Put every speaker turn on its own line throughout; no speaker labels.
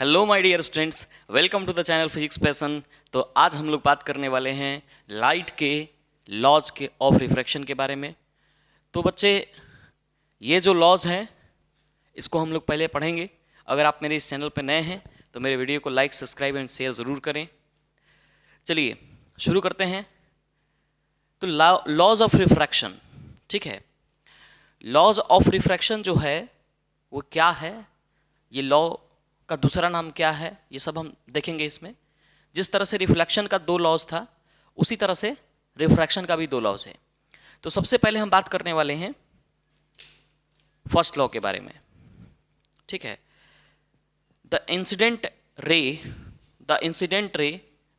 Hello my dear students, welcome to the channel physics passion. तो आज हम लोग बात करने वाले हैं लाइट के लॉज के ऑफ रिफ्रैक्शन के बारे में। तो बच्चे, ये जो लॉज हैं इसको हम लोग पहले पढ़ेंगे। अगर आप मेरे इस चैनल पर नए हैं तो मेरे वीडियो को लाइक, सब्सक्राइब एंड शेयर ज़रूर करें। चलिए शुरू करते हैं। तो लॉज ऑफ रिफ्रैक्शन, ठीक है। लॉज ऑफ रिफ्रैक्शन जो है वो क्या है, ये लॉ का दूसरा नाम क्या है, ये सब हम देखेंगे इसमें। जिस तरह से रिफ्लेक्शन का दो लॉज था उसी तरह से रिफ्रैक्शन का भी दो लॉज है। तो सबसे पहले हम बात करने वाले हैं फर्स्ट लॉ के बारे में, ठीक है। The incident ray,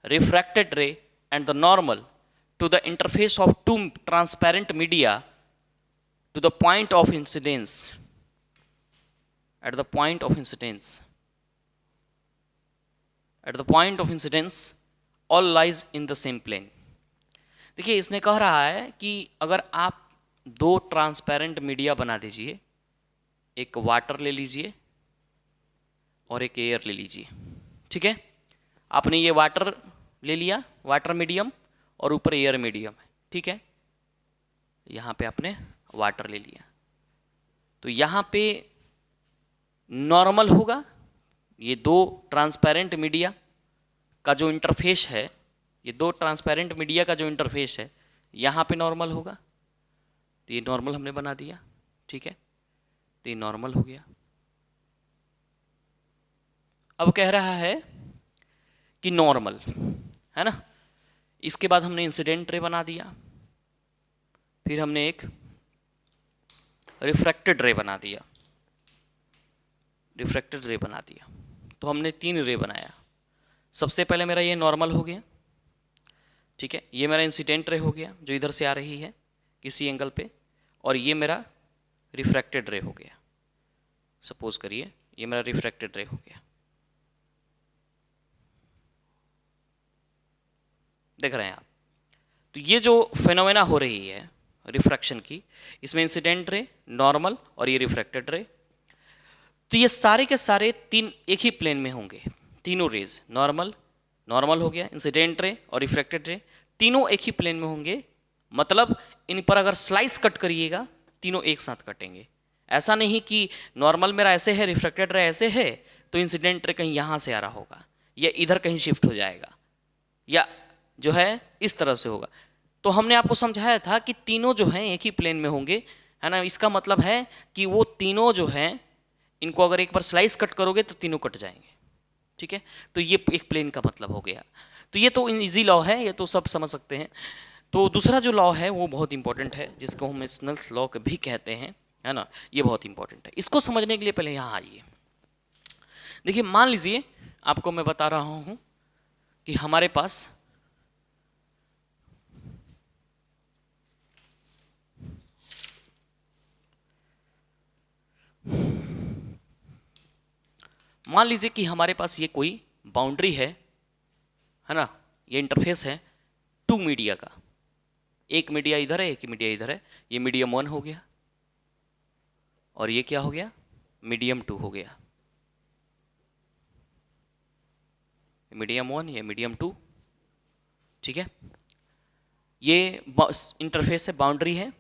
refracted ray and the normal to the interface of two transparent media to the point of incidence, at the point of incidence all lies in the same plane। देखिए इसने कह रहा है कि अगर आप दो transparent media बना दीजिए, एक वाटर ले लीजिए और एक एयर ले लीजिए, ठीक है। आपने ये वाटर ले लिया, वाटर मीडियम, और ऊपर एयर मीडियम है, ठीक है। यहाँ पे आपने वाटर ले लिया तो यहाँ पे नॉर्मल होगा। ये दो ट्रांसपेरेंट मीडिया का जो इंटरफेस है, ये दो ट्रांसपेरेंट मीडिया का जो इंटरफेस है यहाँ पे नॉर्मल होगा। तो ये नॉर्मल हमने बना दिया, ठीक है। तो ये नॉर्मल हो गया। अब कह रहा है कि नॉर्मल है ना, इसके बाद हमने इंसिडेंट रे बना दिया, फिर हमने एक रिफ्रैक्टेड रे बना दिया, तो हमने तीन रे बनाया। सबसे पहले मेरा ये नॉर्मल हो गया, ठीक है। ये मेरा इंसिडेंट रे हो गया जो इधर से आ रही है किसी एंगल पे, और ये मेरा रिफ्रैक्टेड रे हो गया। सपोज करिए ये मेरा रिफ्रैक्टेड रे हो गया, देख रहे हैं आप। तो ये जो फेनोमेना हो रही है रिफ्रैक्शन की, इसमें इंसिडेंट रे, नॉर्मल और ये रिफ्रैक्टेड रे, तो ये सारे के सारे तीन एक ही प्लेन में होंगे। तीनों रेज, नॉर्मल हो गया, इंसिडेंट रे और रिफ्रैक्टेड रे, तीनों एक ही प्लेन में होंगे। मतलब इन पर अगर स्लाइस कट करिएगा तीनों एक साथ कटेंगे। ऐसा नहीं कि नॉर्मल मेरा ऐसे है, रिफ्रैक्टेड रे ऐसे है, तो इंसिडेंट रे कहीं यहाँ से आ रहा होगा या इधर कहीं शिफ्ट हो जाएगा या जो है इस तरह से होगा। तो हमने आपको समझाया था कि तीनों जो हैं एक ही प्लेन में होंगे, है ना। इसका मतलब है कि वो तीनों जो हैं इनको अगर एक बार स्लाइस कट करोगे तो तीनों कट जाएंगे, ठीक है। तो ये एक प्लेन का मतलब हो गया। तो ये तो इजी लॉ है, ये तो सब समझ सकते हैं। तो दूसरा जो लॉ है वो बहुत इंपॉर्टेंट है, जिसको हम स्नेल्स लॉ भी कहते हैं, है ना। ये बहुत इंपॉर्टेंट है। इसको समझने के लिए पहले यहाँ आइए। देखिए मान लीजिए आपको मैं बता रहा हूँ कि हमारे पास मान लीजिए कि हमारे पास ये कोई बाउंड्री है ना। ये इंटरफेस है टू मीडिया का, एक मीडिया इधर है, एक मीडिया इधर है। ये मीडियम 1 हो गया और ये क्या हो गया, मीडियम 2 हो गया। मीडियम 1, ये मीडियम 2, ठीक है। ये इंटरफेस है, बाउंड्री है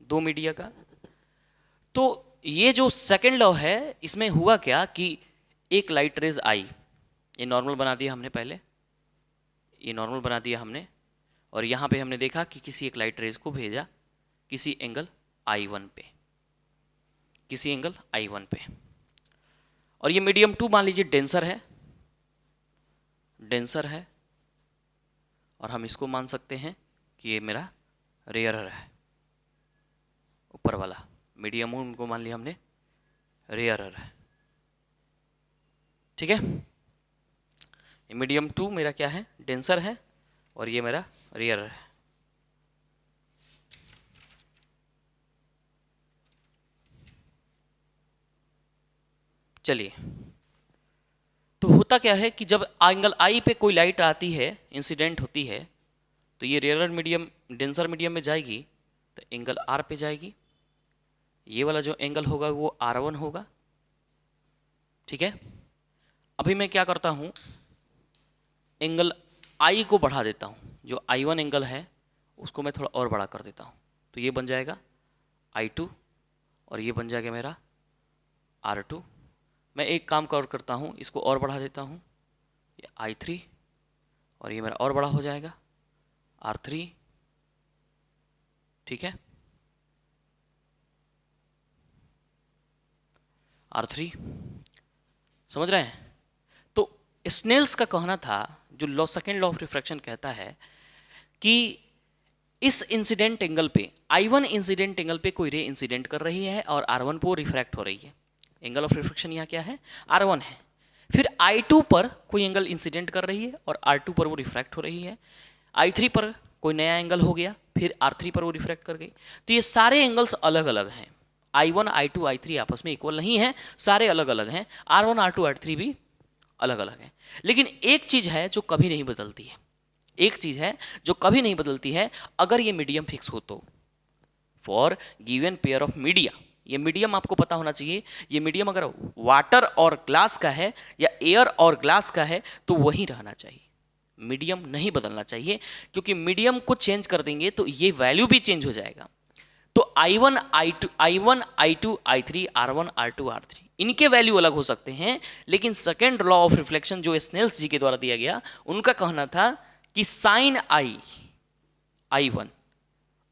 दो मीडिया का। तो ये जो सेकेंड लॉ है इसमें हुआ क्या कि एक लाइट रेज आई, ये नॉर्मल बना दिया हमने पहले, ये नॉर्मल बना दिया हमने, और यहाँ पे हमने देखा कि किसी एक लाइट रेज को भेजा किसी एंगल I1 पे, किसी एंगल I1 पे। और ये मीडियम 2 मान लीजिए डेंसर है, और हम इसको मान सकते हैं कि ये मेरा रेयरर है। ऊपर वाला मीडियम 1 को मान लिया हमने रेयरर है, ठीक है। मीडियम 2 मेरा क्या है, डेंसर है, और ये मेरा रेयरर है। चलिए, तो होता क्या है कि जब एंगल आई पे कोई लाइट आती है, इंसिडेंट होती है, तो ये रेयरर मीडियम डेंसर मीडियम में जाएगी तो एंगल आर पे जाएगी। ये वाला जो एंगल होगा वो R1 होगा, ठीक है। अभी मैं क्या करता हूँ, एंगल आई को बढ़ा देता हूँ, जो I1 एंगल है उसको मैं थोड़ा और बड़ा कर देता हूँ, तो ये बन जाएगा I2 और ये बन जाएगा मेरा R2। मैं एक काम और करता हूँ, इसको और बढ़ा देता हूँ, ये I3 और ये मेरा और बड़ा हो जाएगा R3, ठीक है, R3, समझ रहे हैं। तो स्नेल्स का कहना था, जो law second law of refraction कहता है कि इस इंसिडेंट एंगल पे I1 इंसिडेंट एंगल पे कोई रे इंसिडेंट कर रही है और R1 पर रिफ्रैक्ट हो रही है। एंगल ऑफ रिफ्रैक्शन यहाँ क्या है, R1 है। फिर I2 पर कोई एंगल इंसिडेंट कर रही है और R2 पर वो रिफ्रैक्ट हो रही है। I3 पर कोई नया एंगल हो गया, फिर R3 पर वो रिफ्रैक्ट कर गई। तो ये सारे एंगल्स अलग अलग हैं। I1, I2, I3 आपस में इक्वल नहीं है, सारे अलग अलग हैं। R1, R2, R3 भी अलग अलग हैं। लेकिन एक चीज है जो कभी नहीं बदलती है, एक चीज है जो कभी नहीं बदलती है, अगर ये मीडियम फिक्स हो तो। For given pair of media, ये मीडियम आपको पता होना चाहिए, ये मीडियम अगर वाटर और ग्लास का है या एयर और ग्लास का है तो वही रहना चाहिए, मीडियम नहीं बदलना चाहिए, क्योंकि मीडियम को चेंज कर देंगे तो ये वैल्यू भी चेंज हो जाएगा। तो I1, I2, I3, R1, R2, R3 इनके वैल्यू अलग हो सकते हैं, लेकिन सेकेंड लॉ ऑफ रिफ्लेक्शन जो स्नेल्स जी के द्वारा दिया गया, उनका कहना था कि sign I1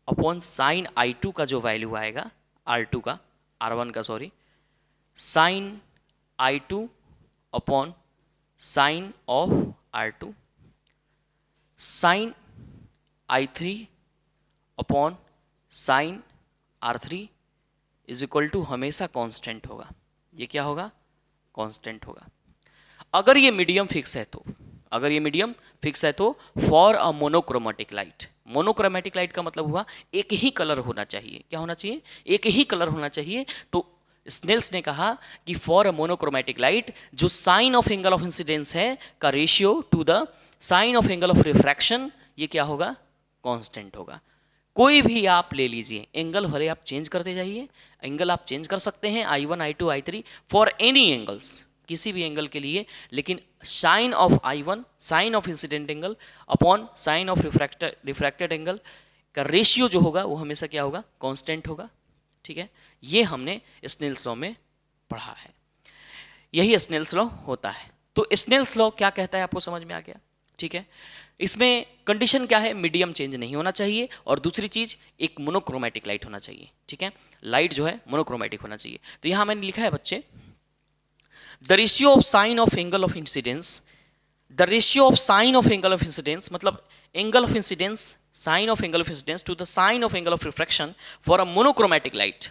upon sine I2 का जो वैल्यू आएगा, R2 का, R1 का sorry, sine I2 upon sine of R2, sine I3 upon sine R3 is equal to हमेशा कांस्टेंट होगा। ये क्या होगा, कांस्टेंट होगा। अगर ये मीडियम फिक्स है तो, अगर ये मीडियम फिक्स है तो for a monochromatic light, monochromatic light का मतलब हुआ एक ही कलर होना चाहिए। क्या होना चाहिए, एक ही कलर होना चाहिए। तो स्नेल्स ने कहा कि फॉर अ मोनोक्रोमेटिक लाइट जो sine of angle of incidence है का ratio to the sine of angle of refraction, ये क्या होगा, कांस्टेंट होगा। कोई भी आप ले लीजिए, एंगल भले आप चेंज करते जाइए, एंगल आप चेंज कर सकते हैं I1, I2, I3 for any angles, किसी भी एंगल के लिए, लेकिन sine of I1, sine of incident angle upon sine of refracted angle का रेशियो जो होगा वो हमेशा क्या होगा, कांस्टेंट होगा। ठीक है, ये हमने स्नेल्स लॉ में पढ़ा है, यही स्नेल्स लॉ होता है। तो स्नेल्स लॉ क्या कहता है आपको समझ में आ गया। ठीक है, इसमें कंडीशन क्या है, मीडियम चेंज नहीं होना चाहिए, और दूसरी चीज एक मोनोक्रोमेटिक लाइट होना चाहिए। ठीक है, लाइट जो है मोनोक्रोमेटिक होना चाहिए। तो यहां मैंने लिखा है बच्चे, the ratio of sine of angle of incidence, the ratio of sine of angle of incidence मतलब angle of incidence, sine of angle of incidence to the sine of angle of refraction for a monochromatic light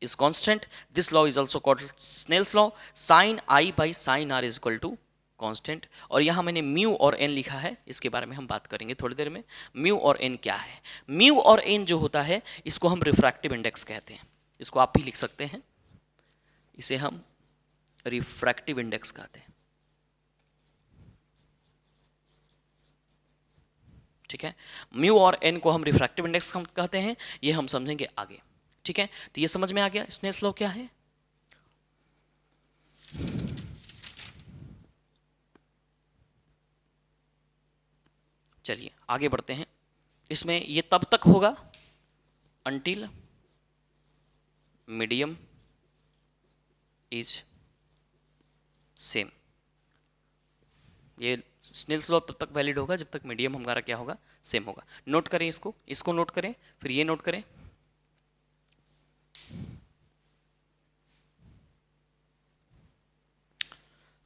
is constant. This law is also called Snell's law. Sin I by sin R is equal to constant. और यहाँ मैंने mu और N लिखा है, इसके बारे में हम बात करेंगे थोड़ी देर में। म्यू और एन क्या है, म्यू और एन जो होता है इसको हम रिफ्रैक्टिव इंडेक्स कहते हैं, इसको आप भी लिख सकते हैं, इसे हम रिफ्रैक्टिव इंडेक्स कहते हैं। ठीक है, म्यू और एन को हम रिफ्रैक्टिव इंडेक्स कहते हैं, ये हम समझेंगे आगे। ठीक है, तो ये समझ में आ गया स्नेल्स लॉ क्या है। चलिए आगे बढ़ते हैं। इसमें ये तब तक होगा until मीडियम इज सेम। ये स्नेल्स लॉ तब तक वैलिड होगा जब तक मीडियम हमारा क्या होगा, सेम होगा। नोट करें इसको, इसको नोट करें, फिर ये नोट करें।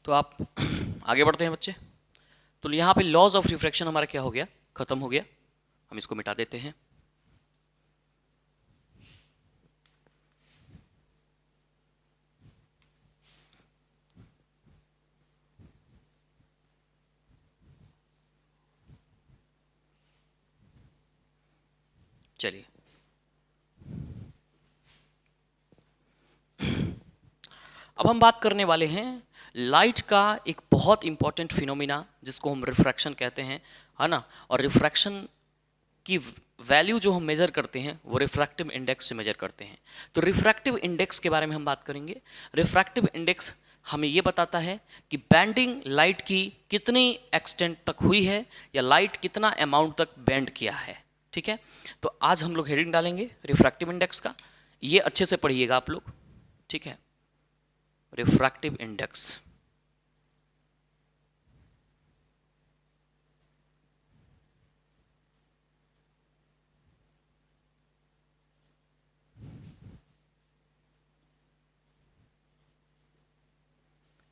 तो आप आगे बढ़ते हैं बच्चे। तो यहाँ पे लॉज ऑफ रिफ्रैक्शन हमारा क्या हो गया, खत्म हो गया, हम इसको मिटा देते हैं। चलिए अब हम बात करने वाले हैं लाइट का एक बहुत इंपॉर्टेंट फिनोमिना जिसको हम रिफ्रैक्शन कहते हैं, है ना। और रिफ्रैक्शन की वैल्यू जो हम मेजर करते हैं वो रिफ्रैक्टिव इंडेक्स से मेजर करते हैं। तो रिफ्रैक्टिव इंडेक्स के बारे में हम बात करेंगे। रिफ्रैक्टिव इंडेक्स हमें ये बताता है कि बेंडिंग लाइट की कितनी एक्सटेंट तक हुई है या लाइट कितना अमाउंट तक बेंड किया है। ठीक है, तो आज हम लोग हेडिंग डालेंगे रिफ्रैक्टिव इंडेक्स का, ये अच्छे से पढ़िएगा आप लोग। ठीक है, रिफ्रैक्टिव इंडेक्स।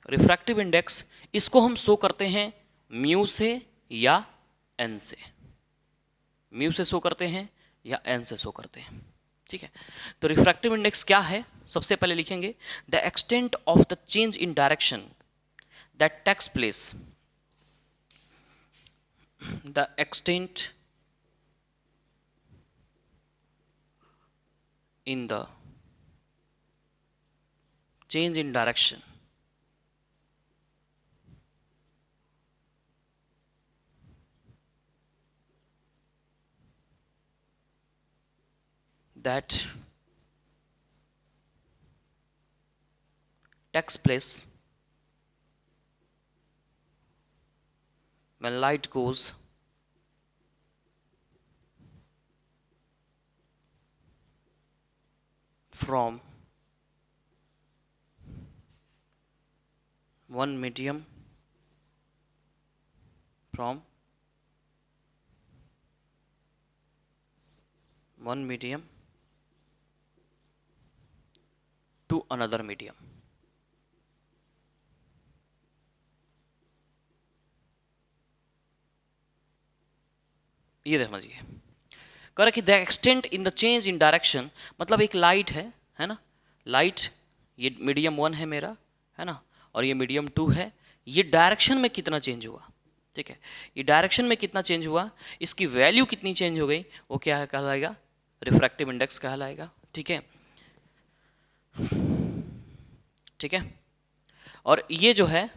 रिफ्रैक्टिव इंडेक्स, इसको हम शो करते हैं म्यू से या एन से। म्यू से शो करते हैं या एन से शो करते हैं। ठीक है, तो रिफ्रैक्टिव इंडेक्स क्या है, सबसे पहले लिखेंगे the extent of the change in direction that takes place, the extent in the change in direction that takes place when light goes from one medium to another medium। ये समझिए, कह रहा कि the extent in the change in direction, मतलब एक light है ना, light ये मीडियम 1 है मेरा, है ना, और ये मीडियम 2 है, ये डायरेक्शन में कितना चेंज हुआ। ठीक है, ये डायरेक्शन में कितना चेंज हुआ, इसकी वैल्यू कितनी चेंज हो गई, वो क्या है कहलाएगा, रिफ्रैक्टिव इंडेक्स कहलाएगा। ठीक है, ठीक है, और ये जो है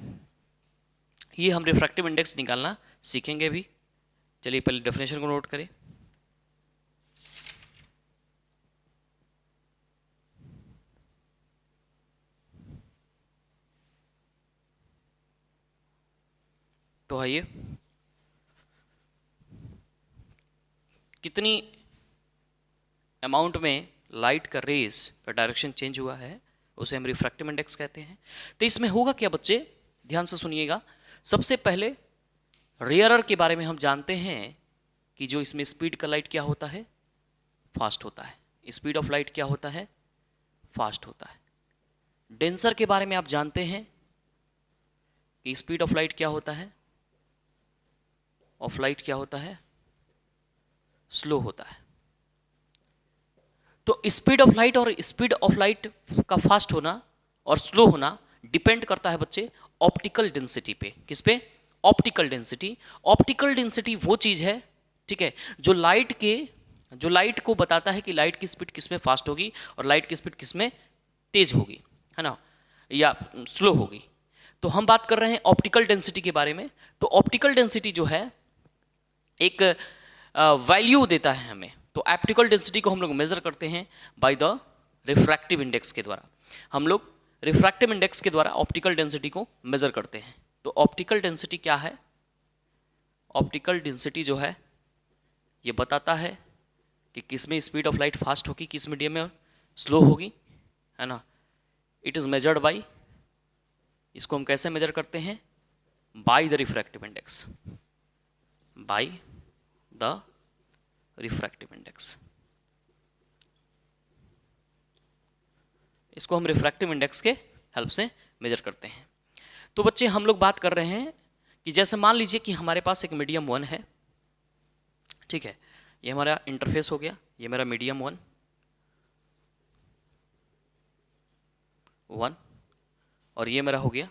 ये हम रिफ्रैक्टिव इंडेक्स निकालना सीखेंगे भी। चलिए पहले डेफिनेशन को नोट करें। तो आइए, कितनी अमाउंट में लाइट का रेज का डायरेक्शन चेंज हुआ है उसे हम रिफ्रैक्टिव इंडेक्स कहते हैं। तो इसमें होगा क्या बच्चे, ध्यान से सुनिएगा। सबसे पहले रेयरर के बारे में हम जानते हैं कि जो इसमें स्पीड का लाइट क्या होता है, फास्ट होता है। स्पीड ऑफ लाइट क्या होता है, फास्ट होता है। डेंसर के बारे में आप जानते हैं कि स्पीड ऑफ लाइट क्या होता है, ऑफ लाइट क्या होता है, स्लो होता है। तो स्पीड ऑफ लाइट और स्पीड ऑफ लाइट का फास्ट होना और स्लो होना डिपेंड करता है बच्चे ऑप्टिकल डेंसिटी पे। किस पे, ऑप्टिकल डेंसिटी। ऑप्टिकल डेंसिटी वो चीज है, ठीक है, जो लाइट को बताता है कि लाइट की स्पीड किस में फास्ट होगी और लाइट की स्पीड किस में तेज होगी, है ना, या स्लो होगी। तो हम बात कर रहे हैं ऑप्टिकल डेंसिटी के बारे में। तो ऑप्टिकल डेंसिटी जो है एक वैल्यू देता है हमें। तो ऑप्टिकल डेंसिटी को हम लोग मेजर करते हैं बाय द रिफ्रैक्टिव इंडेक्स के द्वारा। हम लोग रिफ्रैक्टिव इंडेक्स के द्वारा ऑप्टिकल डेंसिटी को मेजर करते हैं। तो ऑप्टिकल डेंसिटी क्या है, ऑप्टिकल डेंसिटी जो है ये बताता है कि किस में स्पीड ऑफ लाइट फास्ट होगी, किस मीडियम में स्लो होगी, है ना। इट इज मेजर्ड बाय, इसको हम कैसे मेजर करते हैं, by the refractive index, by the refractive index. इसको हम रिफ्रैक्टिव इंडेक्स के हेल्प से मेजर करते हैं। तो बच्चे हम लोग बात कर रहे हैं कि जैसे मान लीजिए कि हमारे पास एक मीडियम 1 है, ठीक है, ये हमारा इंटरफेस हो गया, ये मेरा मीडियम 1 और ये मेरा हो गया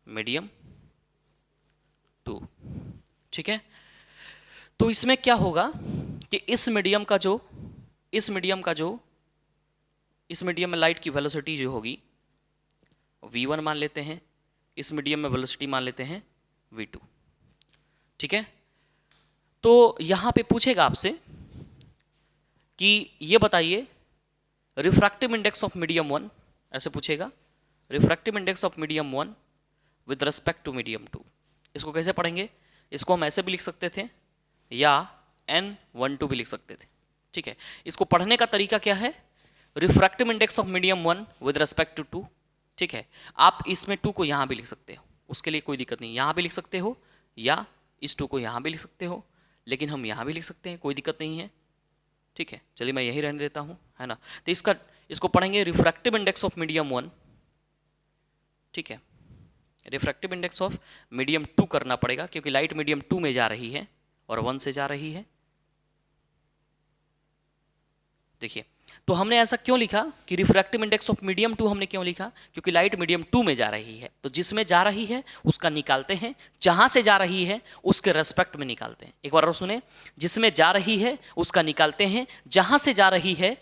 मीडियम 2, ठीक है। तो इसमें क्या होगा कि इस मीडियम में लाइट की वेलोसिटी जो होगी v1 मान लेते हैं, इस मीडियम में वेलोसिटी मान लेते हैं v2, ठीक है। तो यहां पे पूछेगा आपसे कि ये बताइए रिफ्रैक्टिव इंडेक्स ऑफ मीडियम 1, ऐसे पूछेगा refractive index of medium 1 with respect to medium 2। इसको कैसे पढ़ेंगे? इसको हम ऐसे भी लिख सकते थे या N12 भी लिख सकते थे, ठीक है। इसको पढ़ने का तरीका क्या है? Refractive index of medium 1 with respect to 2, ठीक है। आप इसमें 2 को यहाँ भी लिख सकते हो, उसके लिए कोई दिक्कत नहीं, यहाँ भी लिख सकते हो या इस 2 को यहाँ भी लिख सकते हो, लेकिन हम यहाँ भी लिख सकते हैं, कोई दिक्कत नहीं है, ठीक है। चलिए मैं यही रहने देता हूँ, है ना। तो इसको पढ़ेंगे रिफ्रैक्टिव इंडेक्स ऑफ मीडियम 1, ठीक है। रिफ्रैक्टिव इंडेक्स ऑफ मीडियम 2 करना पड़ेगा क्योंकि लाइट मीडियम 2 में जा रही है और 1 से जा रही है। देखिए, तो हमने ऐसा क्यों लिखा कि रिफ्रैक्टिव इंडेक्स ऑफ मीडियम 2 हमने क्यों लिखा? क्योंकि लाइट मीडियम 2 में जा रही है, तो जिसमें जा रही है उसका निकालते हैं, जहां से जा रही है उसके रेस्पेक्ट में निकालते हैं। एक बार और सुने, जिसमें जा रही है उसका निकालते हैं, जहां से जा रही है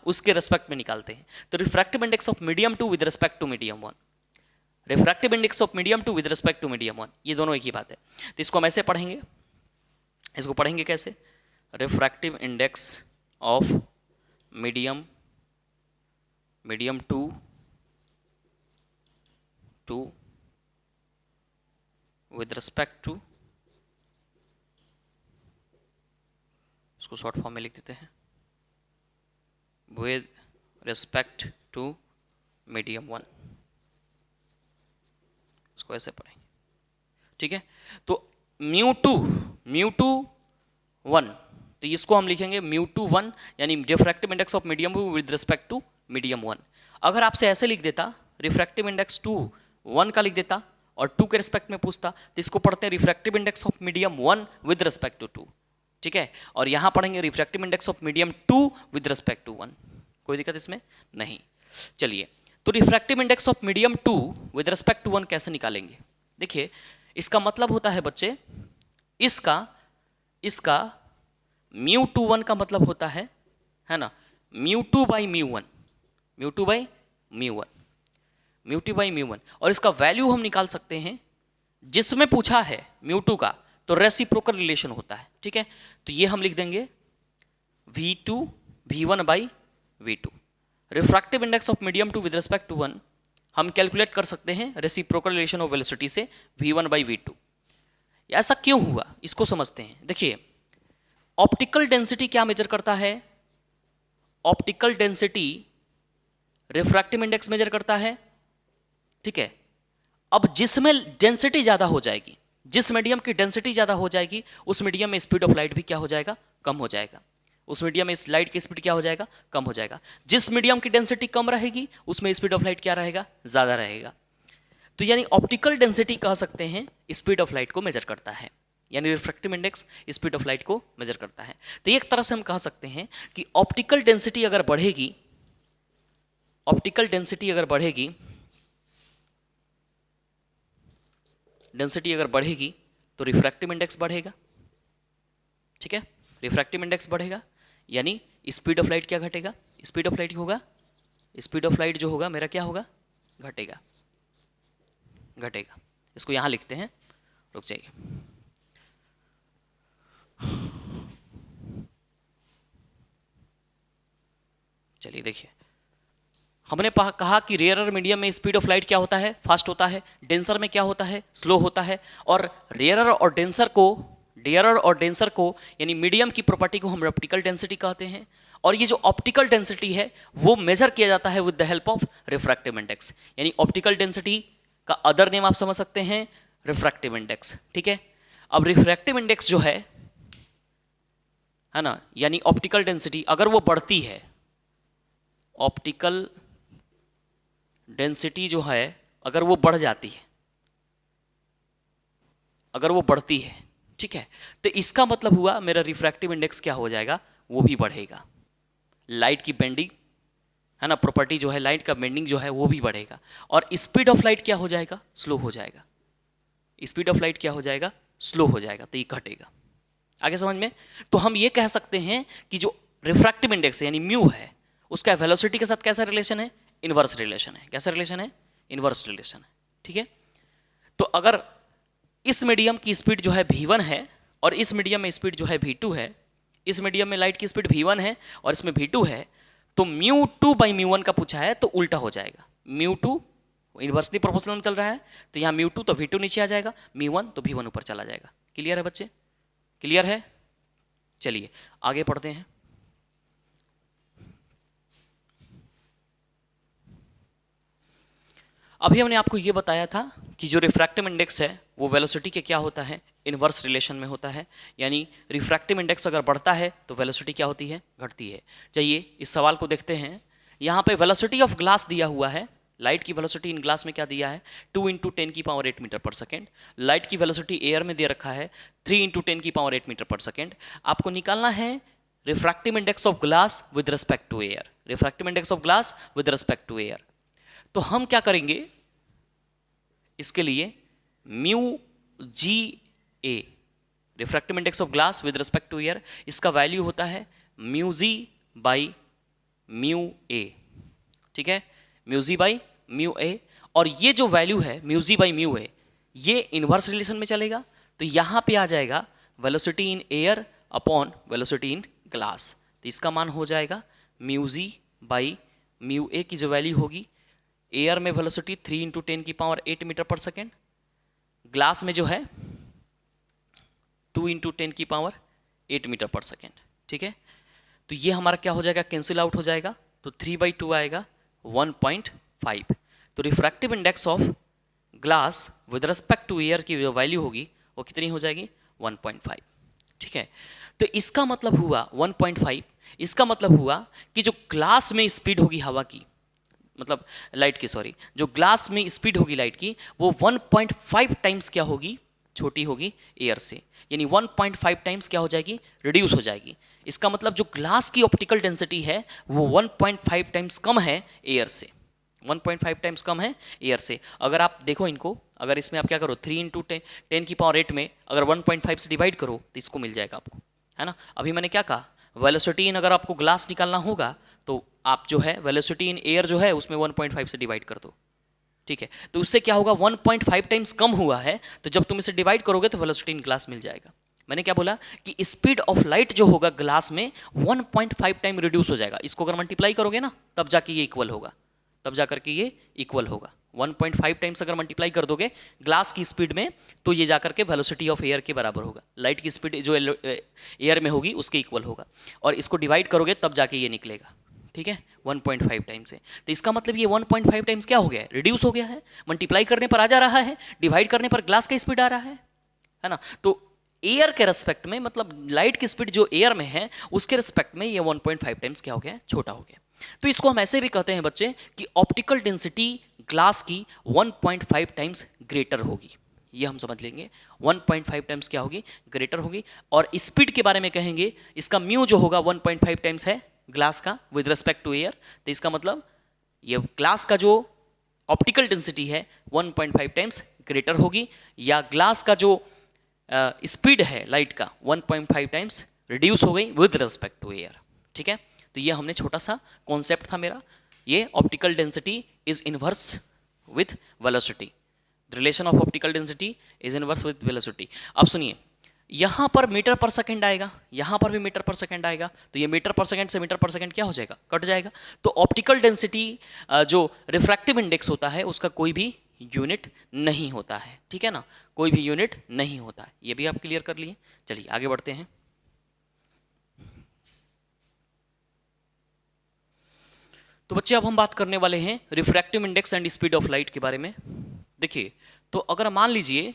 उसके रेस्पेक्ट में निकालते हैं। तो refractive index of medium 2 with respect to medium 1, refractive index of medium 2 with respect to medium 1, ये दोनों एक ही बात है। तो इसको हम ऐसे पढ़ेंगे, इसको पढ़ेंगे कैसे? Refractive index of medium 2 with respect to, इसको शॉर्ट फॉर्म में लिख देते हैं, विद रिस्पेक्ट टू मीडियम 1, इसको ऐसे पढ़ेंगे, ठीक है। तो म्यू टू 1, तो इसको हम लिखेंगे म्यू टू 1, यानी refractive index of medium 2 with respect to medium 1। अगर आपसे ऐसे लिख देता, रिफ्रैक्टिव इंडेक्स 1 का लिख देता और 2 के रिस्पेक्ट में पूछता, तो इसको पढ़ते हैं refractive index of medium 1 with respect to 2, ठीक है। और यहां पढ़ेंगे refractive index of medium 2 with respect to 1, कोई दिक्कत इसमें नहीं। चलिए, तो refractive index of medium 2 with respect to 1 कैसे निकालेंगे? देखिए, इसका मतलब होता है बच्चे, इसका म्यू टू 1 का मतलब होता है ना, mu 2 by mu 1, mu 2 by mu 1, और इसका वैल्यू हम निकाल सकते हैं, जिसमें पूछा है म्यू 2 का तो रेसिप्रोकल रिलेशन होता है, ठीक है। तो ये हम लिख देंगे V2 V1 by V2। Refractive index of medium 2 with respect to 1 हम कैलकुलेट कर सकते हैं रेसिप्रोकल रिलेशन ऑफ वेलोसिटी से, V1 बाई V2। ऐसा क्यों हुआ इसको समझते हैं। देखिए, ऑप्टिकल डेंसिटी क्या मेजर करता है? Optical density refractive index major करता है, ठीक है। अब जिसमें डेंसिटी ज्यादा हो जाएगी, जिस मीडियम की डेंसिटी ज्यादा हो जाएगी, उस मीडियम में स्पीड ऑफ लाइट भी क्या हो जाएगा? कम हो जाएगा। उस मीडियम में इस लाइट की स्पीड क्या हो जाएगा? कम हो जाएगा। जिस मीडियम की डेंसिटी कम रहेगी उसमें स्पीड ऑफ लाइट क्या रहेगा? ज्यादा रहेगा। तो यानी ऑप्टिकल डेंसिटी कह सकते हैं स्पीड ऑफ लाइट को मेजर करता है, यानी refractive index speed of light को मेजर करता है। तो एक तरह से हम कह सकते हैं कि ऑप्टिकल डेंसिटी अगर बढ़ेगी, तो रिफ्रैक्टिव इंडेक्स बढ़ेगा, ठीक है। रिफ्रैक्टिव इंडेक्स बढ़ेगा यानी स्पीड ऑफ लाइट क्या घटेगा? स्पीड ऑफ लाइट होगा, स्पीड ऑफ लाइट जो होगा मेरा क्या होगा? घटेगा। इसको यहां लिखते हैं, रुक जाइए। चलिए देखिए, हमने कहा कि रेयरर मीडियम में स्पीड ऑफ लाइट क्या होता है? फास्ट होता है। डेंसर में क्या होता है? स्लो होता है। और रेयरर और डेंसर को यानी मीडियम की प्रॉपर्टी को हम ऑप्टिकल डेंसिटी कहते हैं। और ये जो ऑप्टिकल डेंसिटी है वो मेजर किया जाता है with the help of refractive index, यानी ऑप्टिकल डेंसिटी का अदर नेम आप समझ सकते हैं रिफ्रैक्टिव इंडेक्स, ठीक है। अब रिफ्रैक्टिव इंडेक्स जो है ना, यानी ऑप्टिकल डेंसिटी अगर वो बढ़ती है, ऑप्टिकल डेंसिटी जो है अगर वो बढ़ जाती है, अगर वो बढ़ती है, ठीक है, तो इसका मतलब हुआ मेरा रिफ्रैक्टिव इंडेक्स क्या हो जाएगा? वो भी बढ़ेगा। लाइट की बेंडिंग है ना, प्रॉपर्टी जो है लाइट का बेंडिंग जो है वो भी बढ़ेगा। और स्पीड ऑफ लाइट क्या हो जाएगा? स्लो हो जाएगा। स्पीड ऑफ लाइट क्या हो जाएगा? स्लो हो जाएगा, तो ये घटेगा। आगे समझ में? तो हम ये कह सकते हैं कि जो रिफ्रैक्टिव इंडेक्स है यानी म्यू है, उसका वेलोसिटी के साथ कैसा रिलेशन है? इनवर्स रिलेशन है। कैसा रिलेशन है? इनवर्स रिलेशन है, ठीक है। तो अगर इस मीडियम की स्पीड जो है v1 है और इस मीडियम में स्पीड जो है v2 है, इस मीडियम में लाइट की स्पीड v1 है और इसमें v2 है, तो म्यू 2 बाई म्यू 1 का पूछा है तो उल्टा हो जाएगा। म्यू 2 इन्वर्सली प्रोपोर्शनल में चल रहा है, तो यहाँ म्यू 2 तो V2 नीचे आ जाएगा, म्यू 1 तो V1 ऊपर चला जाएगा। क्लियर है बच्चे? क्लियर है? चलिए आगे पढ़ते हैं। अभी हमने आपको ये बताया था कि जो रिफ्रैक्टिव इंडेक्स है वो वेलोसिटी के क्या होता है, इनवर्स रिलेशन में होता है। यानी रिफ्रैक्टिव इंडेक्स अगर बढ़ता है तो वेलोसिटी क्या होती है, घटती है। चलिए इस सवाल को देखते हैं। यहाँ पे वेलोसिटी ऑफ ग्लास दिया हुआ है, लाइट की वेलोसिटी इन ग्लास में क्या दिया है, 2 × 10⁸ मीटर पर सेकेंड। लाइट की वेलोसिटी एयर में दे रखा है 3 × 10⁸ मीटर पर सेकेंड। आपको निकालना है refractive index of glass with respect to air, refractive index of glass with respect to air. तो हम क्या करेंगे इसके लिए, mu G A, refractive index of glass with respect to air, इसका वैल्यू होता है mu G by mu A. ठीक है, mu G by mu A. और ये जो वैल्यू है mu G by mu A, ये इनवर्स रिलेशन में चलेगा, तो यहां पे आ जाएगा velocity in air upon velocity in glass. तो इसका मान हो जाएगा म्यू जी बाई म्यू ए की जो वैल्यू होगी, एयर में वेलोसिटी 3 × 10⁸ मीटर पर सेकेंड, ग्लास में जो है 2 × 10⁸ मीटर पर सेकेंड। ठीक है, तो ये हमारा क्या हो जाएगा, कैंसिल आउट हो जाएगा, तो 3/2 आएगा 1.5। तो refractive index of glass with respect to air की जो वैल्यू होगी वो कितनी हो जाएगी, 1.5। ठीक है, तो इसका मतलब हुआ 1.5, इसका मतलब हुआ कि जो ग्लास में स्पीड होगी हवा की, मतलब लाइट की, सॉरी, जो ग्लास में स्पीड होगी लाइट की, वो 1.5 टाइम्स क्या होगी, छोटी होगी एयर से। यानी 1.5 टाइम्स क्या हो जाएगी, रिड्यूस हो जाएगी। इसका मतलब जो ग्लास की ऑप्टिकल डेंसिटी है वो 1.5 टाइम्स कम है एयर से, 1.5 टाइम्स कम है एयर से। अगर आप देखो इनको, अगर इसमें आप क्या करो, 3 × 10⁸ में अगर 1.5 से डिवाइड करो तो इसको मिल जाएगा आपको, है ना। अभी मैंने क्या कहा, वेलोसिटी इन अगर आपको ग्लास निकालना होगा तो आप जो है वेलोसिटी इन एयर जो है उसमें 1.5 से डिवाइड कर दो। ठीक है, तो उससे क्या होगा, 1.5 टाइम्स कम हुआ है, तो जब तुम इसे डिवाइड करोगे तो वेलोसिटी इन ग्लास मिल जाएगा। मैंने क्या बोला कि स्पीड ऑफ लाइट जो होगा ग्लास में 1.5 टाइम रिड्यूस हो जाएगा। इसको अगर मल्टीप्लाई करोगे ना तब जाके ये इक्वल होगा, तब जाकर के ये इक्वल होगा। 1.5 टाइम्स अगर मल्टीप्लाई कर दोगे ग्लास की स्पीड में तो ये जाकर के वेलोसिटी ऑफ एयर के बराबर होगा, लाइट की स्पीड जो एयर में होगी उसके इक्वल होगा, और इसको डिवाइड करोगे तब जाके ये निकलेगा। ठीक है, 1.5 टाइम्स है, तो इसका मतलब ये 1.5 टाइम्स क्या हो गया है, रिड्यूस हो गया है। मल्टीप्लाई करने पर आ जा रहा है, डिवाइड करने पर ग्लास का स्पीड आ रहा है ना। तो एयर के रेस्पेक्ट में, मतलब लाइट की स्पीड जो एयर में है उसके रेस्पेक्ट में ये 1.5 टाइम्स क्या हो गया, छोटा हो गया। तो इसको हम ऐसे भी कहते हैं बच्चे कि ऑप्टिकल डेंसिटी ग्लास की 1.5 टाइम्स ग्रेटर होगी, ये हम समझ लेंगे। 1.5 टाइम्स क्या होगी, ग्रेटर होगी। और स्पीड के बारे में कहेंगे, इसका म्यू जो होगा 1.5 टाइम्स है ग्लास का विद रिस्पेक्ट टू एयर, तो इसका मतलब ये ग्लास का जो ऑप्टिकल डेंसिटी है 1.5 टाइम्स ग्रेटर होगी, या ग्लास का जो स्पीड है लाइट का 1.5 टाइम्स रिड्यूस हो गई विद रिस्पेक्ट टू एयर। ठीक है, तो ये हमने छोटा सा कॉन्सेप्ट था मेरा, ये optical density is inverse with velocity, relation of optical density is inverse with velocity. अब सुनिए, यहां पर मीटर पर सेकंड आएगा, यहां पर भी मीटर पर सेकंड आएगा, तो ये मीटर पर सेकंड से मीटर पर सेकंड क्या हो जाएगा, कट जाएगा। तो ऑप्टिकल डेंसिटी जो रिफ्रैक्टिव इंडेक्स होता है उसका कोई भी यूनिट नहीं होता है। ठीक है ना, कोई भी यूनिट नहीं होता है, ये भी आप क्लियर कर लिए। चलिए आगे बढ़ते हैं। तो बच्चे अब हम बात करने वाले हैं refractive index and speed of light के बारे में। देखिए, तो अगर मान लीजिए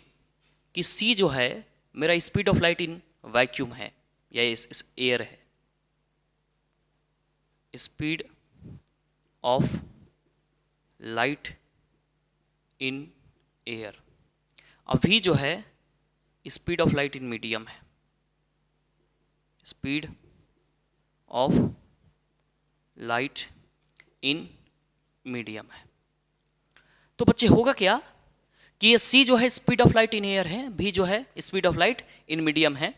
कि c जो है मेरा speed of light in vacuum है या इस एयर है, speed of light in air. अब v जो है speed of light in medium है, speed of light in medium है। तो बच्चे होगा क्या कि ये c जो है speed of light in air है, v जो है speed of light in medium है।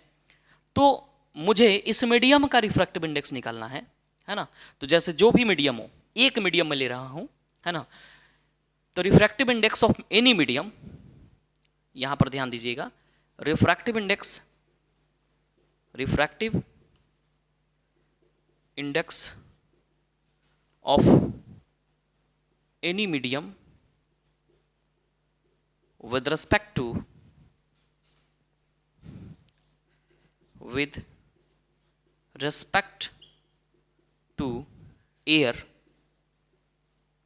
तो मुझे इस मीडियम का रिफ्रैक्टिव इंडेक्स निकालना है ना। तो जैसे जो भी मीडियम हो, एक मीडियम में ले रहा हूं, है ना, तो refractive index of any medium, यहां पर ध्यान दीजिएगा, refractive index of any medium with respect to air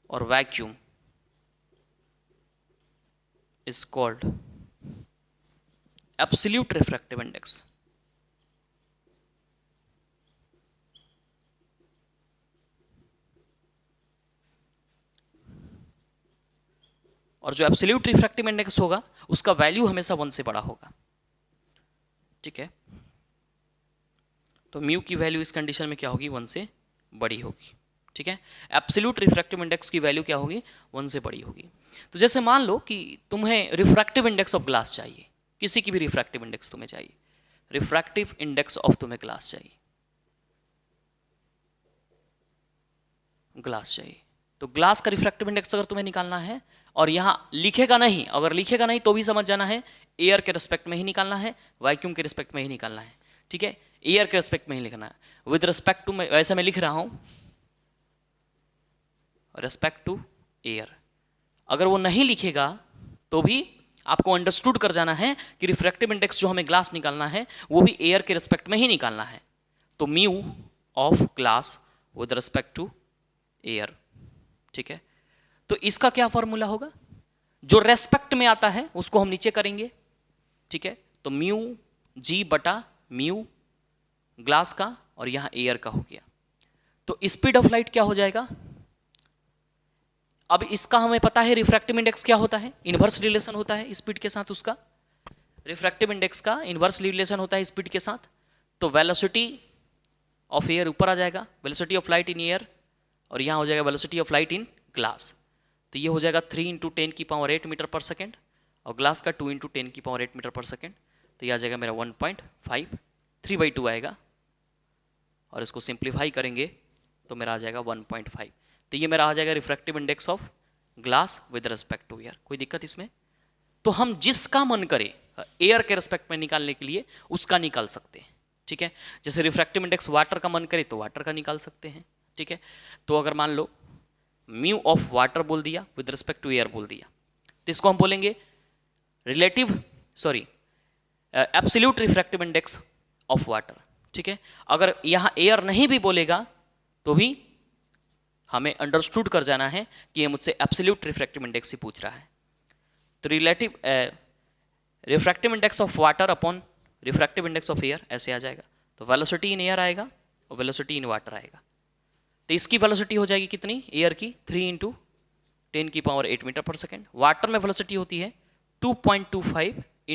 or vacuum is called absolute refractive index. और जो एब्सोल्यूट रिफ्रैक्टिव इंडेक्स होगा उसका वैल्यू हमेशा 1 से बड़ा होगा, ठीक है। तो म्यू की वैल्यू इस कंडीशन में क्या होगी, 1 से बड़ी होगी, ठीक है। एब्सोल्यूट रिफ्रैक्टिव इंडेक्स की वैल्यू क्या होगी, 1 से बड़ी होगी। तो जैसे मान लो कि तुम्हें रिफ्रैक्टिव इंडेक्स ऑफ ग्लास चाहिए, किसी की भी रिफ्रैक्टिव इंडेक्स तुम्हें चाहिए, रिफ्रैक्टिव इंडेक्स ऑफ तुम्हें ग्लास चाहिए, ग्लास चाहिए। तो ग्लास का रिफ्रैक्टिव इंडेक्स अगर तुम्हें निकालना है, और यहां लिखेगा नहीं, अगर लिखेगा नहीं तो भी समझ जाना है एयर के रिस्पेक्ट में ही निकालना है, वैक्यूम के रिस्पेक्ट में ही निकालना है, ठीक है। एयर के रिस्पेक्ट में ही लिखना है, विद रिस्पेक्ट टू, वैसे मैं लिख रहा हूं रिस्पेक्ट टू एयर। अगर वो नहीं लिखेगा तो भी आपको अंडरस्टूड कर जाना है कि रिफ्रैक्टिव इंडेक्स जो हमें ग्लास निकालना है वो भी एयर के रिस्पेक्ट में ही निकालना है। तो mu of glass with respect to air, ठीक है। तो इसका क्या फॉर्मूला होगा, जो रेस्पेक्ट में आता है उसको हम नीचे करेंगे, ठीक है। तो म्यू जी बटा म्यू ग्लास का और यहां एयर का हो गया। तो स्पीड ऑफ लाइट क्या हो जाएगा, अब इसका हमें पता है रिफ्रैक्टिव इंडेक्स क्या होता है, इनवर्स रिलेशन होता है स्पीड के साथ, उसका रिफ्रैक्टिव इंडेक्स का इनवर्स रिलेशन होता है स्पीड के साथ। तो वेलोसिटी ऑफ एयर ऊपर आ जाएगा, velocity of light in air, और यहां हो जाएगा velocity of light in glass. तो ये हो जाएगा 3 × 10⁸ मीटर पर सेकेंड, और ग्लास का 2 × 10⁸ मीटर पर सेकेंड। तो ये आ जाएगा मेरा 1.5, 3/2 आएगा, और इसको सिंप्लीफाई करेंगे तो मेरा आ जाएगा 1.5। तो ये मेरा आ जाएगा refractive index of glass with respect to air. कोई दिक्कत इसमें? तो हम जिसका मन करे एयर के रिस्पेक्ट में निकालने के लिए उसका निकाल सकते हैं, ठीक है। जैसे रिफ्रैक्टिव इंडेक्स वाटर का मन करे तो वाटर का निकाल सकते हैं, ठीक है। तो अगर मान लो म्यू ऑफ वाटर बोल दिया, विद रिस्पेक्ट टू एयर बोल दिया, तो इसको हम बोलेंगे absolute refractive index of water, ठीक है। अगर यहां एयर नहीं भी बोलेगा तो भी हमें अंडरस्टूड कर जाना है कि ये मुझसे एब्सोल्यूट रिफ्रैक्टिव इंडेक्स ही पूछ रहा है। तो refractive index of water upon refractive index of air ऐसे आ जाएगा। तो वेलोसिटी इन एयर आएगा और वेलोसिटी इन वाटर आएगा। तो इसकी वेलोसिटी हो जाएगी कितनी, एयर की 3 × 10⁸ मीटर पर सेकेंड। वाटर में वेलोसिटी होती है 2.25 ×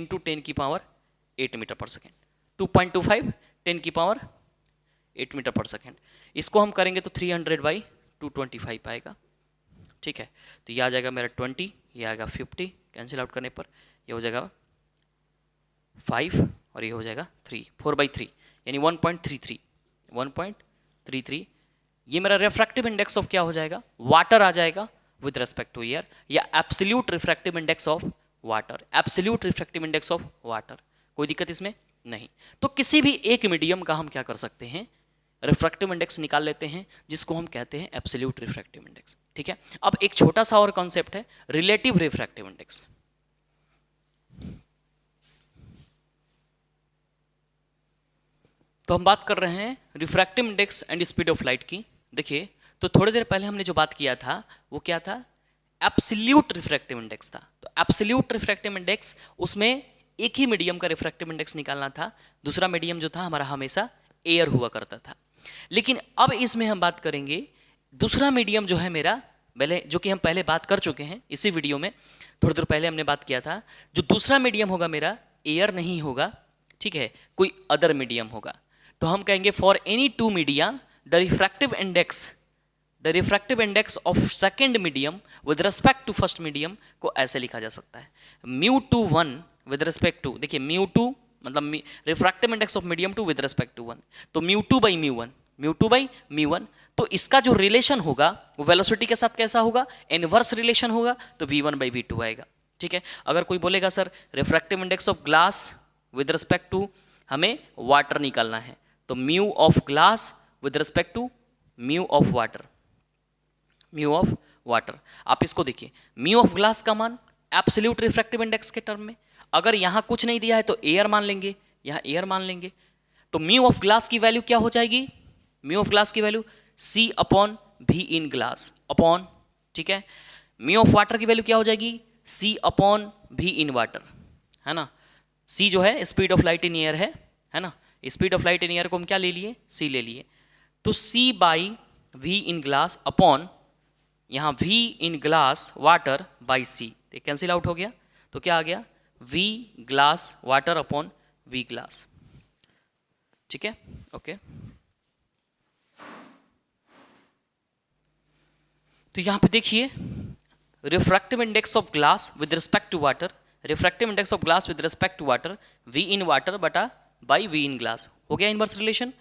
10⁸ मीटर पर सेकेंड, 2.25 10⁸ मीटर पर सेकेंड। इसको हम करेंगे तो 300/225 आएगा, ठीक है। तो ये आ जाएगा मेरा 20, ये आएगा 50, कैंसिल आउट करने पर ये हो जाएगा 5 और ये हो जाएगा 3, 4/3 यानी 1.33। ये मेरा रिफ्रैक्टिव इंडेक्स ऑफ क्या हो जाएगा, वाटर आ जाएगा विद रिस्पेक्ट टू एयर, या absolute refractive index of water, absolute refractive index of water. कोई दिक्कत इसमें नहीं। तो किसी भी एक मीडियम का हम क्या कर सकते हैं, रिफ्रैक्टिव इंडेक्स निकाल लेते हैं, जिसको हम कहते हैं एब्सोल्यूट रिफ्रैक्टिव इंडेक्स, ठीक है। अब एक छोटा सा और कॉन्सेप्ट है रिलेटिव रिफ्रैक्टिव इंडेक्स। तो हम बात कर रहे हैं refractive index and speed of light की। देखिए, तो थोड़ी देर पहले हमने जो बात किया था वो क्या था, एब्सोल्यूट रिफ्रैक्टिव इंडेक्स था। तो एब्सोल्यूट रिफ्रैक्टिव इंडेक्स, उसमें एक ही मीडियम का रिफ्रैक्टिव इंडेक्स निकालना था, दूसरा मीडियम जो था हमारा हमेशा एयर हुआ करता था। लेकिन अब इसमें हम बात करेंगे दूसरा मीडियम जो है मेरा, पहले जो कि हम पहले बात कर चुके हैं इसी वीडियो में, थोड़ी देर पहले हमने बात किया था, जो दूसरा मीडियम होगा मेरा एयर नहीं होगा, ठीक है, कोई अदर मीडियम होगा। तो हम कहेंगे for any two media the refractive index of second medium with respect to first medium को ऐसे लिखा जा सकता है, μ2 विद रिस्पेक्ट टू, देखिए μ2 मतलब refractive index of medium 2 with respect to 1, तो μ2/μ1। तो इसका जो रिलेशन होगा वो वेलोसिटी के साथ कैसा होगा, इनवर्स रिलेशन होगा, तो v1/v2 आएगा, ठीक है। अगर कोई बोलेगा sir refractive index of glass with respect to हमें वाटर निकालना है, तो mu of glass with respect to mu of water, आप इसको देखिए, म्यू ऑफ ग्लास का मान एब्सोल्यूट रिफ्रैक्टिव इंडेक्स के टर्म में। अगर यहाँ कुछ नहीं दिया है तो एयर मान लेंगे, यहाँ एयर मान लेंगे, तो म्यू ऑफ ग्लास की वैल्यू क्या हो जाएगी, म्यू ऑफ ग्लास की value C upon V in glass upon, ठीक है, म्यू ऑफ वाटर की वैल्यू क्या हो जाएगी, C upon V in water, है ना। C जो है speed of light in air है ना, speed of light in air को हम क्या ले लिए, C ले लिए, तो C by V in glass upon यहाँ V in glass water by C, cancel out हो गया, तो क्या आ गया, V glass water upon V glass, ठीक है, ओके। तो यहां पे देखिए refractive index of glass with respect to water, refractive index of glass with respect to water V in water बटा बाई V इन ग्लास, हो गया inverse relation,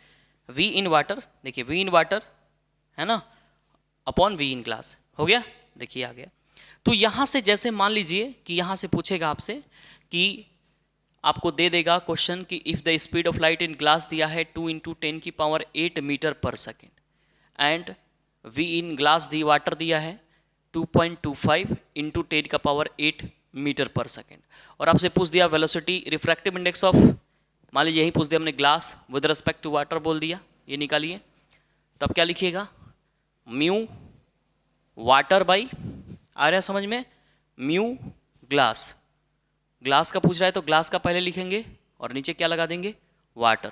V in water, देखिए V इन वाटर है ना upon V in glass, हो गया, देखिए आ गया। तो यहां से जैसे मान लीजिए कि यहां से पूछेगा आपसे कि आपको दे देगा क्वेश्चन कि if the speed of light in glass दिया है 2 × 10⁸ मीटर पर second and V in glass the water दिया है 2.25 × 10⁸ मीटर पर सेकेंड, और आपसे पूछ दिया वेलोसिटी रिफ्रैक्टिव इंडेक्स ऑफ, मान लीजिए यही पूछ दिया हमने glass with respect to water बोल दिया, ये निकालिए, तब क्या लिखिएगा, म्यू वाटर बाई, आ रहा है समझ में, म्यू ग्लास, ग्लास का पूछ रहा है तो ग्लास का पहले लिखेंगे और नीचे क्या लगा देंगे, वाटर,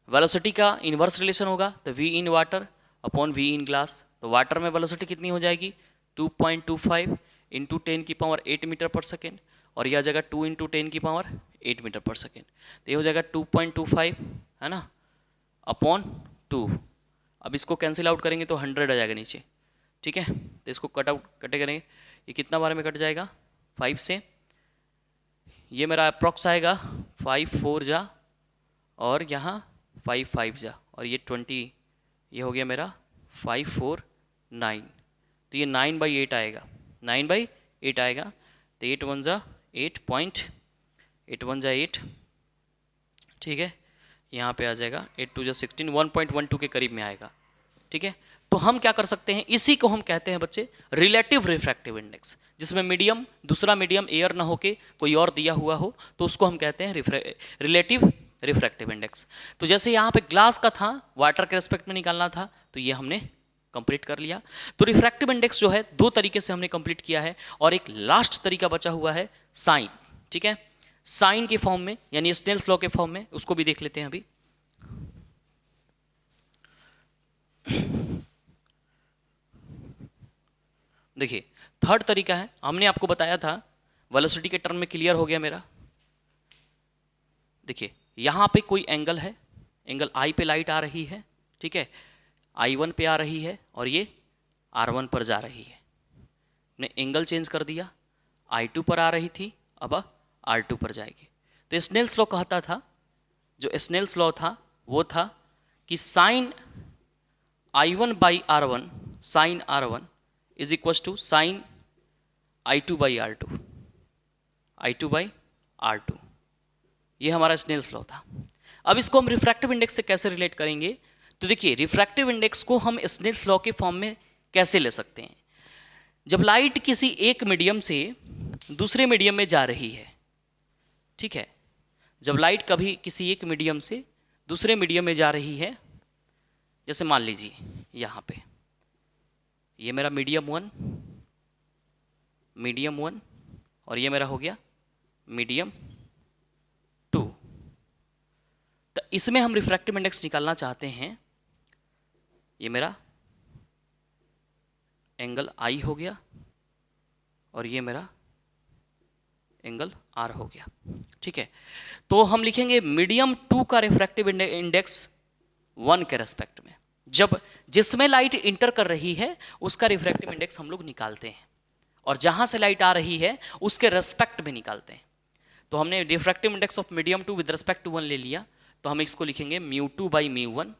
वेलोसिटी का इन्वर्स रिलेशन होगा तो V in water upon V in glass, तो वाटर में वेलोसिटी कितनी हो जाएगी 2.25 × 10⁸ मीटर पर सेकेंड, और यह आ जाएगा 2 × 10⁸ मीटर पर सेकेंड, तो ये हो जाएगा 2.25 है ना अपॉन 2, अब इसको कैंसिल आउट करेंगे तो 100 आ जाएगा नीचे, ठीक है, तो इसको कट आउट कटे करेंगे, ये कितना बार में कट जाएगा 5 से, ये मेरा अप्रॉक्स आएगा 5 4 जा और यहाँ 5 5 जा और ये 20, ये हो गया मेरा 5 4 9, तो ये 9/8 आएगा, 9/8 आएगा, तो 8 1 जा 8 1 जा 8, ठीक है, यहाँ पे आ जाएगा 8 2 जा 16, 1.12 के करीब में आएगा, ठीक है। तो हम क्या कर सकते हैं, इसी को हम कहते हैं बच्चे रिलेटिव रिफ्रैक्टिव इंडेक्स, जिसमें मीडियम, दूसरा मीडियम एयर ना होके कोई और दिया हुआ हो, तो उसको हम कहते हैं रिलेटिव रिफ्रैक्टिव इंडेक्स। तो जैसे यहाँ पे ग्लास का था, वाटर के रेस्पेक्ट में निकालना था, तो ये हमने कंप्लीट कर लिया। तो रिफ्रैक्टिव इंडेक्स जो है 2 तरीके से हमने कंप्लीट किया है, और एक लास्ट तरीका बचा हुआ है साइन, ठीक है, साइन के फॉर्म में, यानी स्नेल्स लॉ के फॉर्म में, उसको भी देख लेते हैं अभी। देखिए थर्ड तरीका है, हमने आपको बताया था वेलोसिटी के टर्म में, क्लियर हो गया मेरा। देखिए यहां पे कोई एंगल है, एंगल I पे लाइट आ रही है, ठीक है, I1 पे आ रही है और ये R1 पर जा रही है, ने एंगल चेंज कर दिया, I2 पर आ रही थी, अब R2 पर जाएगी। तो स्नेल्स लॉ कहता था, जो स्नेल्स लॉ था वो था कि sine I1/R1 sine R1 is equal to sine I2/R2, I2/R2, ये हमारा स्नेल्स लॉ था। अब इसको हम रिफ्रैक्टिव इंडेक्स से कैसे रिलेट करेंगे, तो देखिए रिफ्रैक्टिव इंडेक्स को हम स्नेल्स लॉ के फॉर्म में कैसे ले सकते हैं। जब लाइट किसी एक मीडियम से दूसरे मीडियम में जा रही है, ठीक है, जब लाइट कभी किसी एक मीडियम से दूसरे मीडियम में जा रही है, जैसे मान लीजिए यहाँ पे ये मेरा मीडियम 1 और ये मेरा हो गया मीडियम 2, तो इसमें हम रिफ्रैक्टिव इंडेक्स निकालना चाहते हैं, ये मेरा एंगल I हो गया और ये मेरा एंगल R हो गया, ठीक है। तो हम लिखेंगे मीडियम 2 का रिफ्रैक्टिव इंडेक्स 1 के रेस्पेक्ट में, जब जिसमें लाइट इंटर कर रही है उसका रिफ्रैक्टिव इंडेक्स हम लोग निकालते हैं, और जहां से लाइट आ रही है उसके रेस्पेक्ट में निकालते हैं। तो हमने refractive index of medium 2 with respect to 1 ले लिया, तो हम इसको लिखेंगे μ2/μ1,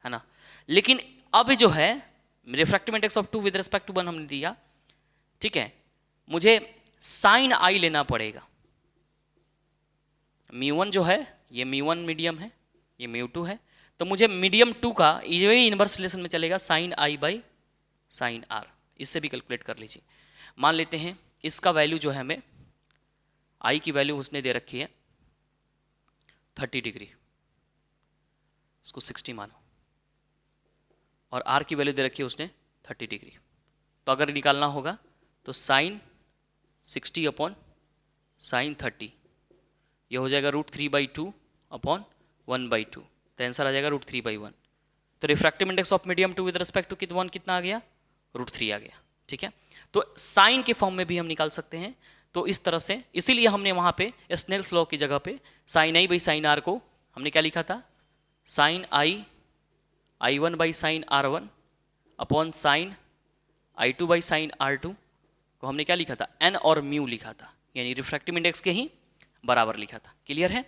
है ना। लेकिन अब जो है refractive index of 2 with respect to 1 हमने दिया, ठीक है, मुझे साइन I लेना पड़ेगा। μ1 जो है ये μ1 मीडियम है, ये μ2 है, तो मुझे मीडियम 2 का ये इनवर्स रिलेशन में चलेगा साइन I/साइन R, इससे भी कैलकुलेट कर लीजिए। मान लेते हैं इसका वैल्यू जो है हमें, आई की वैल्यू उसने दे रखी है 30 डिग्री, इसको 60 मानो, और आर की वैल्यू दे रखी है उसने 30 डिग्री। तो अगर निकालना होगा तो साइन 60 अपॉन साइन 30, ये हो जाएगा √3/2 अपॉन 1/2, तो आंसर आ जाएगा √3/1। तो refractive index of medium 2 with respect to कितना कितना आ गया, √3 आ गया। ठीक है, तो साइन के फॉर्म में भी हम निकाल सकते हैं। तो इस तरह से, इसीलिए हमने वहां पे स्नेल्स लॉ की जगह पे sine I by sine R को हमने क्या लिखा था, sine I1 by sine R1 upon sine I2 by sine R2 को हमने क्या लिखा था, एन और म्यू लिखा था, यानी रिफ्रैक्टिव इंडेक्स के ही बराबर लिखा था। क्लियर है?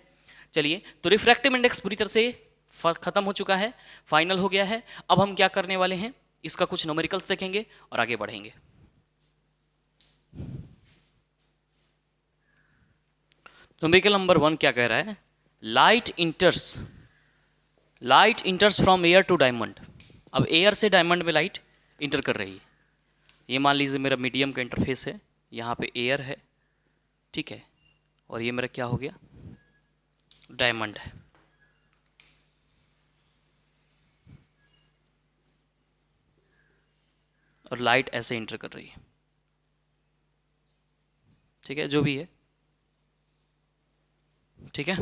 चलिए, तो रिफ्रैक्टिव इंडेक्स पूरी तरह से खत्म हो चुका है, फाइनल हो गया है। अब हम क्या करने वाले हैं, इसका कुछ न्यूमेरिकल्स देखेंगे और आगे बढ़ेंगे। न्यूमेरिकल नंबर 1 क्या कह रहा है, light enters from air to diamond. अब एयर से डायमंड में लाइट इंटर कर रही है। ये मान लीजिए मेरा मीडियम का इंटरफेस है, यहाँ पे एयर है, ठीक है, और ये मेरा क्या हो गया, डायमंड है। और लाइट ऐसे इंटर कर रही है, ठीक है, जो भी है, ठीक है।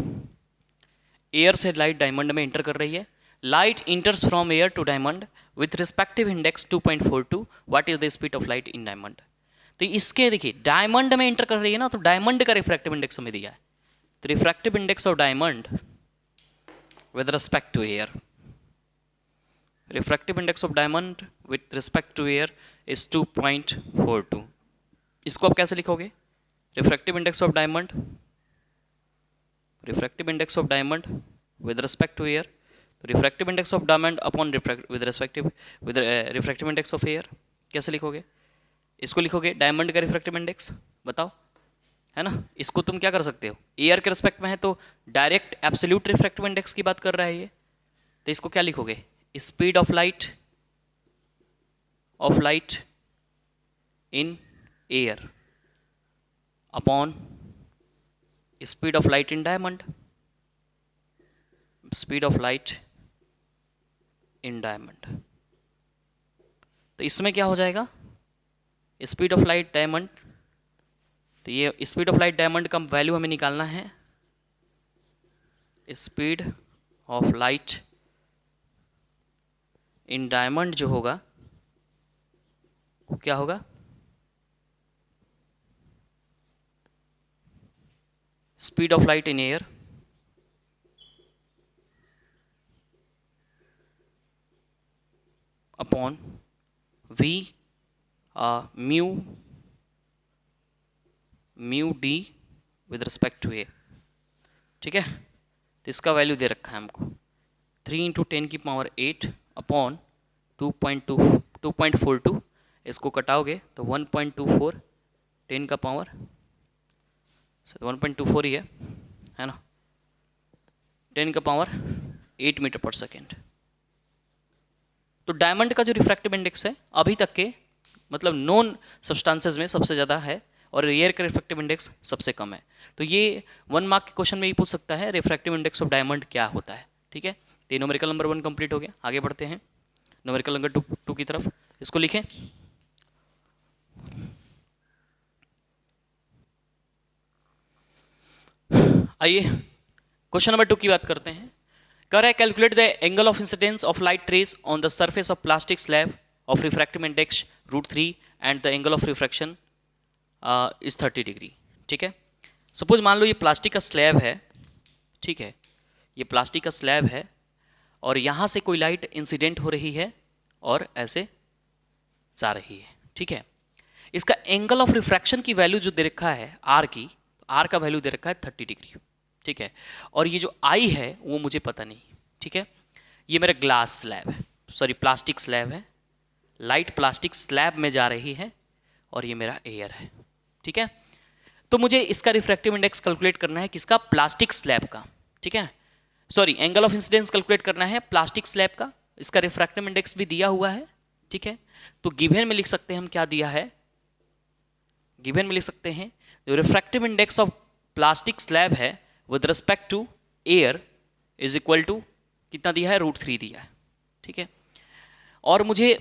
एयर से लाइट डायमंड में इंटर कर रही है। Light enters from air to diamond with respective index 2.42। What is the speed of light in diamond. तो इसके देखिए, डायमंड में इंटर कर रही है ना, तो डायमंड का रिफ्रैक्टिव इंडेक्स हमें दिया है। तो refractive index of diamond with respect to air, refractive index of diamond with respect to air is 2.42। इसको आप कैसे लिखोगे, refractive index of diamond with respect to air, तो refractive index of diamond upon with refractive index of air कैसे लिखोगे, इसको लिखोगे diamond का रिफ्रैक्टिव इंडेक्स, बताओ, है ना। इसको तुम क्या कर सकते हो, एयर के रिस्पेक्ट में है तो डायरेक्ट एब्सोल्यूट रिफ्रैक्टिव इंडेक्स की बात कर रहा है ये, तो इसको क्या लिखोगे, speed of light in air upon speed of light in diamond, speed of light in diamond. तो इसमें क्या हो जाएगा, स्पीड ऑफ लाइट डायमंड, तो ये स्पीड ऑफ लाइट डायमंड का वैल्यू हमें निकालना है, speed of light in diamond जो होगा वो क्या होगा, speed of light in air upon v mu D with respect to A. ठीक है, तो इसका वैल्यू दे रखा है हमको 3 × 10⁸ अपॉन 2.42। इसको कटाओगे तो 1.24 10 का पावर 1.24 ही है ना, 10 का पावर 8 मीटर पर सेकेंड। तो डायमंड का जो रिफ्रैक्टिव इंडेक्स है अभी तक के मतलब नॉन सब्सटेंसेस में सबसे ज़्यादा है और एयर का रिफ्रैक्टिव इंडेक्स सबसे कम है। तो ये 1 मार्क के क्वेश्चन में ही पूछ सकता है रिफ्रैक्टिव इंडेक्स ऑफ डायमंड क्या होता है। ठीक है, तो न्यूमेरिकल नंबर 1 कंप्लीट हो गया। आगे बढ़ते हैं न्यूमेरिकल नंबर 2 की तरफ। इसको लिखें, आइए क्वेश्चन नंबर 2 की बात करते हैं। कह रहा है calculate the angle of incidence of light rays on the surface of plastic slab of refractive index √3 and the angle of refraction is 30 degree. ठीक है, सपोज मान लो ये प्लास्टिक का स्लैब है, ठीक है, ये प्लास्टिक का स्लैब है और यहाँ से कोई लाइट इंसिडेंट हो रही है और ऐसे जा रही है। ठीक है, इसका एंगल ऑफ रिफ्रैक्शन की वैल्यू जो दे रखा है आर की, आर का वैल्यू दे रखा है 30 डिग्री। ठीक है, और ये जो आई है वो मुझे पता नहीं। ठीक है, ये मेरा ग्लास स्लैब है, सॉरी प्लास्टिक स्लैब है, लाइट प्लास्टिक स्लैब में जा रही है और ये मेरा एयर है। ठीक है, तो मुझे इसका रिफ्रैक्टिव इंडेक्स कैलकुलेट करना है, किसका, प्लास्टिक स्लैब का। ठीक है, sorry angle of incidence calculate करना है प्लास्टिक स्लैब का, इसका रिफ्रैक्टिव इंडेक्स भी दिया हुआ है। ठीक है, तो गिवन में लिख सकते हैं हम क्या दिया है, गिवन में लिख सकते हैं जो refractive index of plastic slab है with respect to air is equal to कितना दिया है, √3 दिया है, ठीक है। और मुझे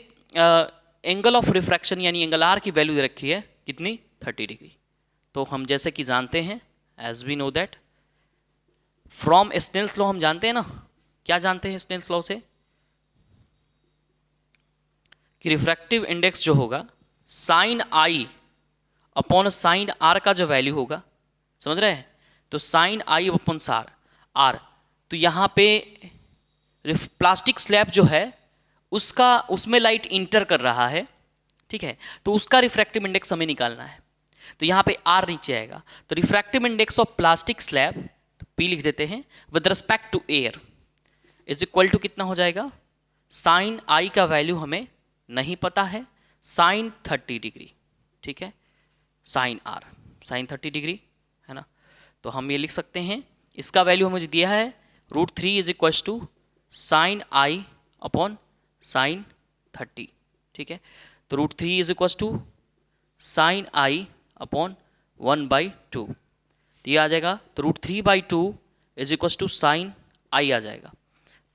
एंगल ऑफ रिफ्रैक्शन यानी एंगल आर की वैल्यू दे रखी है कितनी, 30 डिग्री। तो हम जैसे कि जानते हैं, as we know that from Snell's law, हम जानते हैं ना, क्या जानते हैं स्नेल्स लॉ से, कि रिफ्रैक्टिव इंडेक्स जो होगा sine I upon sine R का जो वैल्यू होगा, समझ रहे हैं, तो साइन आई अपॉन आर, तो यहाँ पे प्लास्टिक स्लैब जो है उसका, उसमें लाइट इंटर कर रहा है, ठीक है, तो उसका रिफ्रैक्टिव इंडेक्स हमें निकालना है। तो यहाँ पे आर नीचे आएगा, तो refractive index of plastic slab, तो पी लिख देते हैं, with respect to air is equal to कितना हो जाएगा, साइन आई का वैल्यू हमें नहीं पता है, साइन 30 डिग्री, ठीक है, साइन आर साइन 30 डिग्री है ना। तो हम ये लिख सकते हैं, इसका वैल्यू हमें दिया है √3 is equal to sine I upon sine 30, ठीक है। तो √3 is equal to sine I upon 1/2, तो ये आ जाएगा, तो √3/2 is equal to sine I आ जाएगा।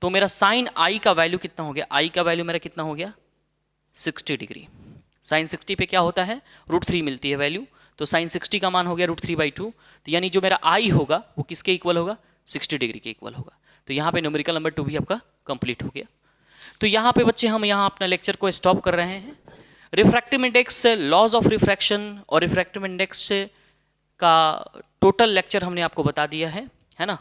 तो मेरा साइन आई का वैल्यू कितना हो गया, आई का वैल्यू मेरा कितना हो गया, 60 डिग्री। साइन 60 पे क्या होता है, √3 मिलती है वैल्यू, तो साइन 60 का मान हो गया √3/2, तो यानी जो मेरा आई होगा वो किसके इक्वल होगा, 60 डिग्री के इक्वल होगा। तो यहाँ पे न्यूमेरिकल नंबर 2 भी आपका कंप्लीट हो गया। तो यहाँ पे बच्चे हम यहाँ अपना लेक्चर को स्टॉप कर रहे हैं। Refractive index, laws of refraction और रिफ्रैक्टिव इंडेक्स का टोटल लेक्चर हमने आपको बता दिया है ना।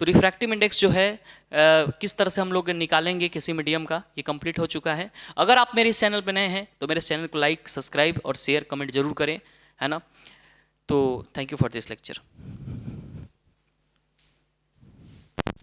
तो रिफ्रैक्टिव इंडेक्स जो है किस तरह से हम लोग निकालेंगे किसी मीडियम का, ये कंप्लीट हो चुका है। अगर आप मेरे इस चैनल पर नए हैं तो मेरे चैनल को लाइक, सब्सक्राइब और शेयर, कमेंट जरूर करें, है ना। तो thank you for this lecture.